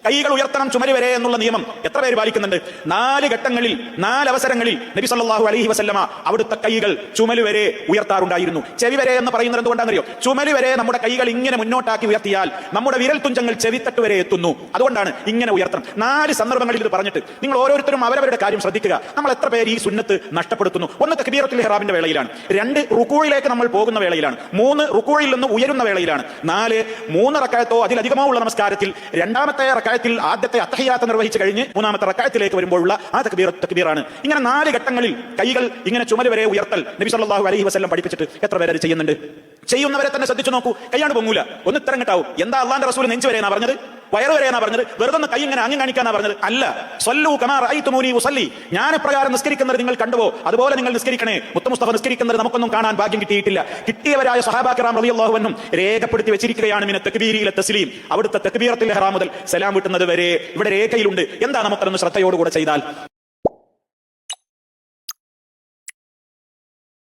കൈകൾ ഉയർത്തണം ചുമല് വരെ എന്നുള്ള നിയമം എത്ര പേര് പാലിക്കുന്നുണ്ട്? 4 ഘട്ടങ്ങളിൽ 4 അവസരങ്ങളിൽ നബി സല്ലല്ലാഹു അലൈഹി വസല്ലമ അവിടുത്തെ കൈകൾ ചുമല് വരെ ഉയർത്താറുണ്ടായിരുന്നു. ചെവി വരെ എന്ന് പറയുന്നത് എന്തുകൊണ്ടാണെന്നറിയോ? ചുമല് വരെ നമ്മുടെ കൈകൾ ഇങ്ങനെ മുന്നോട്ടാക്കി ഉയർത്തിയാൽ നമ്മുടെ വിരൽ തുഞ്ചങ്ങൾ ചെവിത്തട്ട് വരെ എത്തുന്നു. അതുകൊണ്ടാണ് ഇങ്ങനെ ഉയർത്തണം. 4 സന്ദർഭങ്ങളിൽ ഇത് പറഞ്ഞിട്ട് നിങ്ങൾ ഓരോരുത്തരും അവരവരുടെ കാര്യം ശ്രദ്ധിക്കുക. നമ്മൾ എത്ര പേര് ഈ സുന്നത്ത് നഷ്ടപ്പെടുത്തുന്നു? 1 തക്ബീറത്തുൽ ഇഹ്റാമിന്റെ വേളയിലാണ്, 2 റുകൂഇലേക്ക് നമ്മൾ പോകുന്ന വേളയിലാണ്, 3 റുകൂഇൽ നിന്ന് ഉയരുന്ന വേളയിലാണ്, 4 3 റക്അത്തോ അതിലധികമോ ഉള്ള നമസ്കാരത്തിൽ രണ്ടാമത്തെ റക്അത്തിൽ ആദ്യത്തെ അത്തഹിയാത്ത് നിർവഹിച്ചു കഴിഞ്ഞ് 3ാമത്തെ റക്അത്തിലേക്ക് വരുമ്പോഴുള്ള ആ തക്ബീറാണ്. ഇങ്ങനെ 4 ഘട്ടങ്ങളിൽ കൈകൾ ഇങ്ങനെ ചുമല് വരെ ഉയർത്തൽ നബി സല്ലല്ലാഹു അലൈഹി വസല്ലം പഠിപ്പിച്ചിട്ട് എത്ര പേര് അത് ചെയ്യുന്നുണ്ട്? ചെയ്യുന്നവരെ തന്നെ ശ്രദ്ധിച്ചു നോക്കൂ. കൈയാണ് പൊങ്ങൂല, ഒന്ന് ഇത്തരം കെട്ടാവും. എന്താ അള്ളാന്റെ റസൂൽ നെഞ്ചു വരെയാ പറഞ്ഞത്? വയറ് വരെയാ പറഞ്ഞത്? വെറുതെ കൈ ഇങ്ങനെ അങ്ങ് കാണിക്കാനാ പറഞ്ഞത്? അല്ല. സ്വല്ലൂ കമാ റഅയ്തുമൂനി ഉസല്ലി, ഞാൻ എപ്രകാരം നിസ്കരിക്കുന്നത് നിങ്ങൾ കണ്ടുവോ അതുപോലെ നിങ്ങൾ നിസ്കരിക്കണേ. മുസ്തഫ നിസ്കരിക്കുന്നത് നമുക്കൊന്നും കാണാൻ ഭാഗ്യം കിട്ടിയിട്ടില്ല. കിട്ടിയവരായ സ്വഹാബാ കിറാം റളിയല്ലാഹു അൻഹും രേഖപ്പെടുത്തി വെച്ചിരിക്കുകയാണ്. മിന തക്ബീരി ഇല തസ്ലീം, അവിടുത്തെ തക്ബീറത്തുൽ ഇഹ്റാം മുതൽ സലാം വിട്ടുന്നത് വരെ ഇവിടെ രേഖയിലുണ്ട്. എന്താ നമുക്കതൊന്ന് ശ്രദ്ധയോടുകൂടെ ചെയ്താൽ?